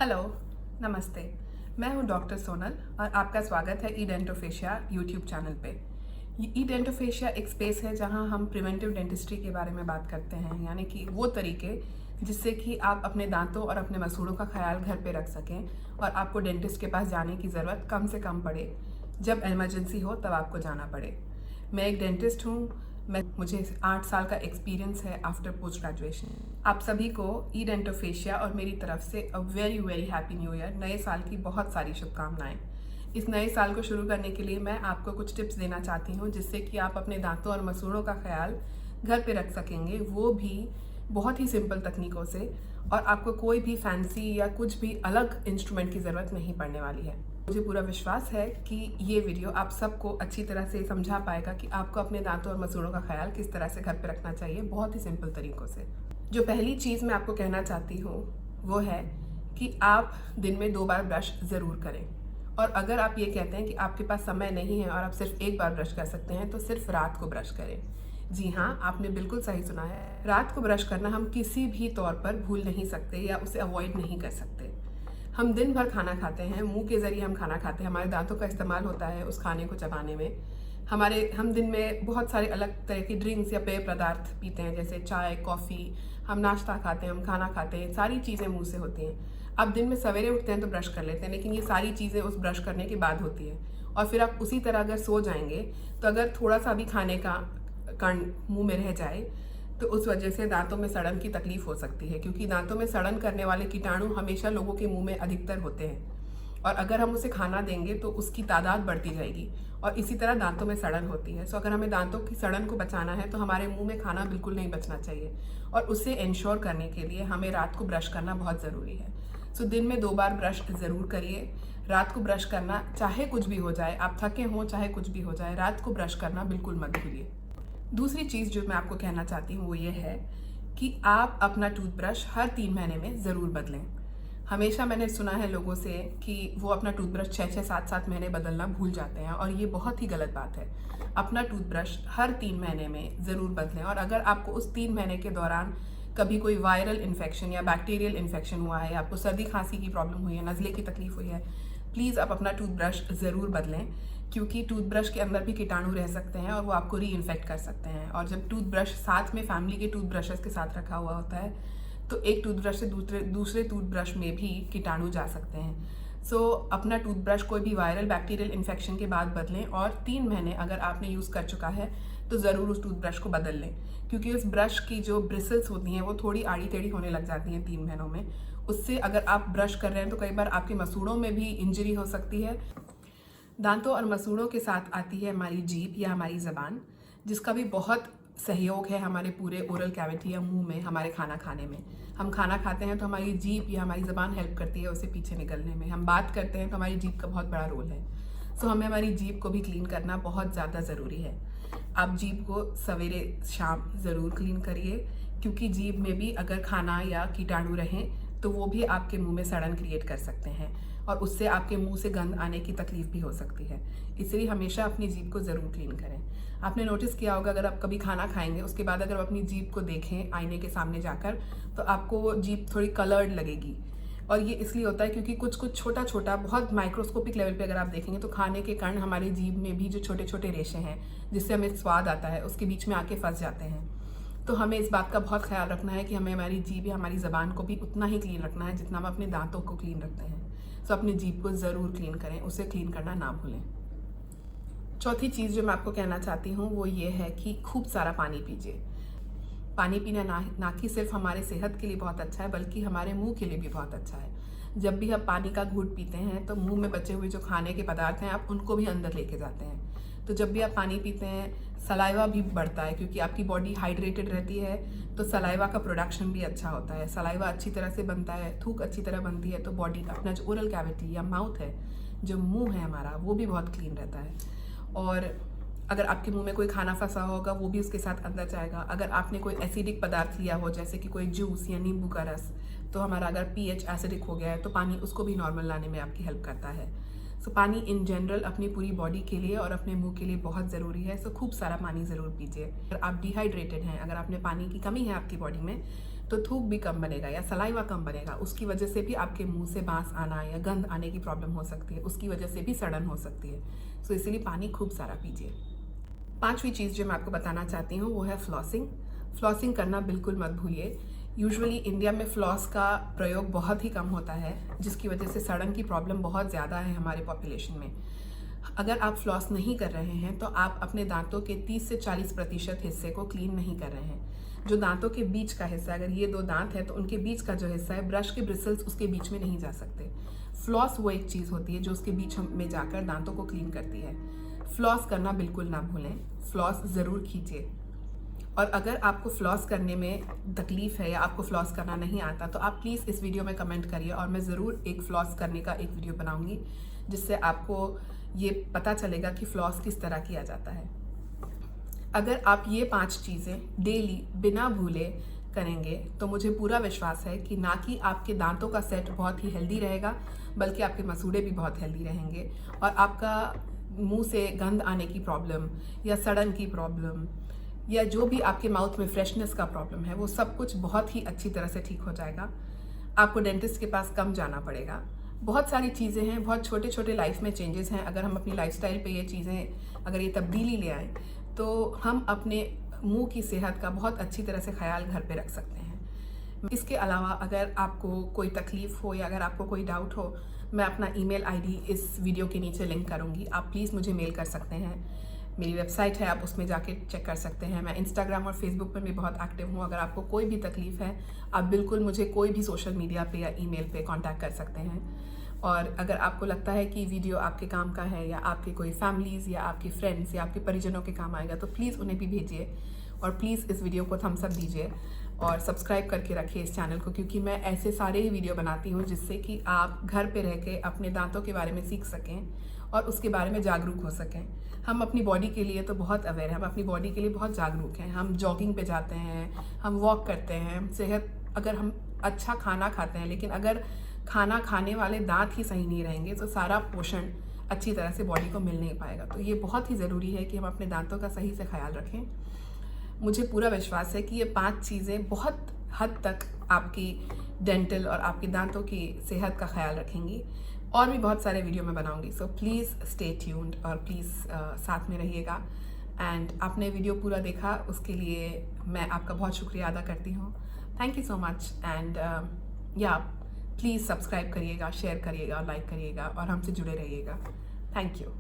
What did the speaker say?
Hello, नमस्ते। मैं हूं डॉक्टर सोनल और आपका स्वागत है ई-डेंटोफेशिया यूट्यूब चैनल पे। ई-डेंटोफेशिया एक स्पेस है जहां हम प्रिवेंटिव डेंटिस्ट्री के बारे में बात करते हैं, यानी कि वो तरीके जिससे कि आप अपने दांतों और अपने मसूड़ों का ख्याल घर पे रख सकें और आपको डेंटिस्ट के पास जाने की ज़रूरत कम से कम पड़े। जब इमरजेंसी हो तब आपको जाना पड़े। मैं एक डेंटिस्ट हूँ। मुझे 8 साल का एक्सपीरियंस है आफ्टर पोस्ट ग्रेजुएशन। आप सभी को ई-डेंटोफेशिया और मेरी तरफ से a very very happy new year, नए साल की बहुत सारी शुभकामनाएं। इस नए साल को शुरू करने के लिए मैं आपको कुछ टिप्स देना चाहती हूँ जिससे कि आप अपने दांतों और मसूड़ों का ख्याल घर पे रख सकेंगे, वो भी बहुत ही सिंपल तकनीकों से, और आपको कोई भी फैंसी या कुछ भी अलग इंस्ट्रूमेंट की ज़रूरत नहीं पड़ने वाली है। मुझे पूरा विश्वास है कि ये वीडियो आप सबको अच्छी तरह से समझा पाएगा कि आपको अपने दांतों और मसूड़ों का ख्याल किस तरह से घर पे रखना चाहिए, बहुत ही सिंपल तरीकों से। जो पहली चीज़ मैं आपको कहना चाहती हूँ वो है कि आप दिन में 2 बार ब्रश ज़रूर करें। और अगर आप ये कहते हैं कि आपके पास समय नहीं है और आप सिर्फ 1 बार ब्रश कर सकते हैं, तो सिर्फ रात को ब्रश करें। जी हाँ, आपने बिल्कुल सही सुना है। रात को ब्रश करना हम किसी भी तौर पर भूल नहीं सकते या उसे अवॉइड नहीं कर सकते। हम दिन भर खाना खाते हैं, मुंह के ज़रिए हम खाना खाते हैं, हमारे दांतों का इस्तेमाल होता है उस खाने को चबाने में। हम दिन में बहुत सारे अलग तरह की ड्रिंक्स या पेय पदार्थ पीते हैं, जैसे चाय, कॉफ़ी। हम नाश्ता खाते हैं, हम खाना खाते हैं, सारी चीज़ें मुंह से होती हैं। अब दिन में सवेरे उठते हैं तो ब्रश कर लेते हैं, लेकिन ये सारी चीज़ें उस ब्रश करने के बाद होती हैं। और फिर आप उसी तरह अगर सो जाएंगे तो अगर थोड़ा सा भी खाने का कण मुंह में रह जाए तो उस वजह से दांतों में सड़न की तकलीफ हो सकती है, क्योंकि दांतों में सड़न करने वाले कीटाणु हमेशा लोगों के मुंह में अधिकतर होते हैं। और अगर हम उसे खाना देंगे तो उसकी तादाद बढ़ती जाएगी और इसी तरह दांतों में सड़न होती है। सो अगर हमें दांतों की सड़न को बचाना है तो हमारे मुंह में खाना बिल्कुल नहीं बचना चाहिए, और उससे इंश्योर करने के लिए हमें रात को ब्रश करना बहुत ज़रूरी है। सो दिन में 2 बार ब्रश ज़रूर करिए। रात को ब्रश करना, चाहे कुछ भी हो जाए, आप थके हों चाहे कुछ भी हो जाए, रात को ब्रश करना बिल्कुल मत भूलिए। दूसरी चीज़ जो मैं आपको कहना चाहती हूँ वो ये है कि आप अपना टूथब्रश हर 3 महीने में ज़रूर बदलें। हमेशा मैंने सुना है लोगों से कि वो अपना टूथब्रश 6-6, 7-7 महीने बदलना भूल जाते हैं, और ये बहुत ही गलत बात है। अपना टूथब्रश हर 3 महीने में ज़रूर बदलें। और अगर आपको उस 3 महीने के दौरान कभी कोई वायरल इन्फेक्शन या बैक्टीरियल इन्फेक्शन हुआ है, आपको सर्दी खांसी की प्रॉब्लम हुई है, नज़ले की तकलीफ हुई है, प्लीज़ आप अपना टूथब्रश ज़रूर बदलें, क्योंकि टूथब्रश के अंदर भी कीटाणु रह सकते हैं और वो आपको री इन्फेक्ट कर सकते हैं। और जब टूथब्रश साथ में फैमिली के टूथब्रशेस के साथ रखा हुआ होता है तो एक टूथब्रश से दूसरे टूथब्रश में भी कीटाणु जा सकते हैं। सो अपना टूथब्रश कोई भी वायरल बैक्टीरियल इन्फेक्शन के बाद बदलें, और 3 महीने अगर आपने यूज़ कर चुका है तो ज़रूर उस टूथब्रश को बदल लें, क्योंकि उस ब्रश की जो ब्रिसल्स होती हैं वो थोड़ी आड़ी टेढ़ी होने लग जाती हैं 3 महीनों में। उससे अगर आप ब्रश कर रहे हैं तो कई बार आपके मसूड़ों में भी इंजरी हो सकती है। दांतों और मसूड़ों के साथ आती है हमारी जीभ या हमारी ज़बान, जिसका भी बहुत सहयोग है हमारे पूरे ओरल कैविटी या मुंह में हमारे खाना खाने में। हम खाना खाते हैं तो हमारी जीभ या हमारी ज़बान हेल्प करती है उसे पीछे निकलने में। हम बात करते हैं तो हमारी जीभ का बहुत बड़ा रोल है। सो हमें हमारी जीभ को भी क्लीन करना बहुत ज़्यादा ज़रूरी है। आप जीभ को सवेरे शाम ज़रूर क्लीन करिए, क्योंकि जीभ में भी अगर खाना या कीटाणु रहें तो वो भी आपके मुंह में सड़न क्रिएट कर सकते हैं और उससे आपके मुंह से गंध आने की तकलीफ भी हो सकती है। इसलिए हमेशा अपनी जीभ को ज़रूर क्लीन करें। आपने नोटिस किया होगा, अगर आप कभी खाना खाएंगे उसके बाद अगर आप अपनी जीभ को देखें आईने के सामने जाकर, तो आपको वो जीभ थोड़ी कलर्ड लगेगी। और ये इसलिए होता है क्योंकि कुछ कुछ छोटा छोटा, बहुत माइक्रोस्कोपिक लेवल पे अगर आप देखेंगे तो खाने के कण हमारे जीभ में भी जो छोटे छोटे रेशे हैं जिससे हमें स्वाद आता है, उसके बीच में आके फंस जाते हैं। तो हमें इस बात का बहुत ख्याल रखना है कि हमें हमारी जीभ या हमारी ज़बान को भी उतना ही क्लीन रखना है जितना हम अपने दांतों को क्लीन रखते हैं। सो अपनी जीभ को ज़रूर क्लीन करें, उसे क्लीन करना ना भूलें। चौथी चीज़ जो मैं आपको कहना चाहती हूँ वो ये है कि खूब सारा पानी पीजिए। पानी पीना ना कि सिर्फ हमारे सेहत के लिए बहुत अच्छा है, बल्कि हमारे मुंह के लिए भी बहुत अच्छा है। जब भी आप पानी का घूंट पीते हैं तो मुंह में बचे हुए जो खाने के पदार्थ हैं आप उनको भी अंदर लेके जाते हैं। तो जब भी आप पानी पीते हैं, सलाइवा भी बढ़ता है, क्योंकि आपकी बॉडी हाइड्रेटेड रहती है तो सलाइवा का प्रोडक्शन भी अच्छा होता है। सलाइवा अच्छी तरह से बनता है, थूक अच्छी तरह बनती है, तो बॉडी अपना जो ओरल कैविटी या माउथ है, जो मुंह है हमारा, वो भी बहुत क्लीन रहता है। और अगर आपके मुंह में कोई खाना फंसा होगा वो भी उसके साथ अंदर जाएगा। अगर आपने कोई एसिडिक पदार्थ लिया हो, जैसे कि कोई जूस या नींबू का रस, तो हमारा अगर पीएच एसिडिक हो गया है तो पानी उसको भी नॉर्मल लाने में आपकी हेल्प करता है। सो पानी इन जनरल अपनी पूरी बॉडी के लिए और अपने मुंह के लिए बहुत ज़रूरी है। सो खूब सारा पानी ज़रूर पीजिए। अगर आप डिहाइड्रेटेड हैं, अगर आपने पानी की कमी है आपकी बॉडी में, तो थूक भी कम बनेगा या सलाइवा कम बनेगा, उसकी वजह से भी आपके मुंह से बांस आना या गंध आने की प्रॉब्लम हो सकती है, उसकी वजह से भी सड़न हो सकती है। सो इसीलिए पानी खूब सारा पीजिए। 5वीं चीज़ जो मैं आपको बताना चाहती हूँ वो है फ्लॉसिंग। फ्लॉसिंग करना बिल्कुल मत भूलिए। यूजुअली इंडिया में फ्लॉस का प्रयोग बहुत ही कम होता है, जिसकी वजह से सड़न की प्रॉब्लम बहुत ज़्यादा है हमारे पॉपुलेशन में। अगर आप फ्लॉस नहीं कर रहे हैं तो आप अपने दांतों के 30 से 40% हिस्से को क्लीन नहीं कर रहे हैं। जो दांतों के बीच का हिस्सा, अगर ये 2 दांत है तो उनके बीच का जो हिस्सा है, ब्रश के ब्रिसल्स उसके बीच में नहीं जा सकते। फ्लॉस वो एक चीज़ होती है जो उसके बीच में जाकर दांतों को क्लीन करती है। फ्लॉस करना बिल्कुल ना भूलें, फ्लॉस ज़रूर कीजिए। और अगर आपको फ्लॉस करने में तकलीफ़ है या आपको फ्लॉस करना नहीं आता तो आप प्लीज़ इस वीडियो में कमेंट करिए और मैं ज़रूर एक फ्लॉस करने का एक वीडियो बनाऊंगी, जिससे आपको ये पता चलेगा कि फ्लॉस किस तरह किया जाता है। अगर आप ये 5 चीज़ें डेली बिना भूले करेंगे तो मुझे पूरा विश्वास है कि ना कि आपके दांतों का सेट बहुत ही हेल्दी रहेगा, बल्कि आपके मसूड़े भी बहुत हेल्दी रहेंगे और आपका मुंह से गंध आने की प्रॉब्लम या सड़न की प्रॉब्लम या जो भी आपके माउथ में फ्रेशनेस का प्रॉब्लम है, वो सब कुछ बहुत ही अच्छी तरह से ठीक हो जाएगा। आपको डेंटिस्ट के पास कम जाना पड़ेगा। बहुत सारी चीज़ें हैं, बहुत छोटे छोटे लाइफ में चेंजेस हैं। अगर हम अपनी लाइफस्टाइल पे ये चीज़ें, अगर ये तब्दीली ले आएँ तो हम अपने मुंह की सेहत का बहुत अच्छी तरह से ख्याल घर पे रख सकते हैं। इसके अलावा अगर आपको कोई तकलीफ़ हो या अगर आपको कोई डाउट हो, मैं अपना ईमेल आईडी इस वीडियो के नीचे लिंक करूँगी, आप प्लीज़ मुझे मेल कर सकते हैं। मेरी वेबसाइट है, आप उसमें जाके चेक कर सकते हैं। मैं इंस्टाग्राम और फेसबुक पर भी बहुत एक्टिव हूँ। अगर आपको कोई भी तकलीफ़ है, आप बिल्कुल मुझे कोई भी सोशल मीडिया पे या ईमेल पे कांटेक्ट कर सकते हैं। और अगर आपको लगता है कि वीडियो आपके काम का है या आपके कोई फैमिलीज़ या आपके फ्रेंड्स या आपके परिजनों के काम आएगा, तो प्लीज़ उन्हें भी भेजिए और प्लीज़ इस वीडियो को थम्स अप दीजिए और सब्सक्राइब करके रखिए इस चैनल को, क्योंकि मैं ऐसे सारे ही वीडियो बनाती हूँ जिससे कि आप घर पे रह के अपने दांतों के बारे में सीख सकें और उसके बारे में जागरूक हो सकें। हम अपनी बॉडी के लिए तो बहुत अवेयर हैं, हम अपनी बॉडी के लिए बहुत जागरूक हैं। हम जॉगिंग पे जाते हैं, हम वॉक करते हैं, सेहत, अगर हम अच्छा खाना खाते हैं, लेकिन अगर खाना खाने वाले दांत ही सही नहीं रहेंगे तो सारा पोषण अच्छी तरह से बॉडी को मिल नहीं पाएगा। तो ये बहुत ही ज़रूरी है कि हम अपने दांतों का सही से ख्याल रखें। मुझे पूरा विश्वास है कि ये 5 चीज़ें बहुत हद तक आपकी डेंटल और आपके दांतों की सेहत का ख्याल रखेंगी। और भी बहुत सारे वीडियो मैं बनाऊंगी, सो प्लीज़ स्टे ट्यून्ड और प्लीज़ साथ में रहिएगा। एंड आपने वीडियो पूरा देखा उसके लिए मैं आपका बहुत शुक्रिया अदा करती हूँ। Thank you so much. And या प्लीज़ सब्सक्राइब करिएगा, शेयर करिएगा, लाइक करिएगा और हमसे जुड़े रहिएगा। Thank you.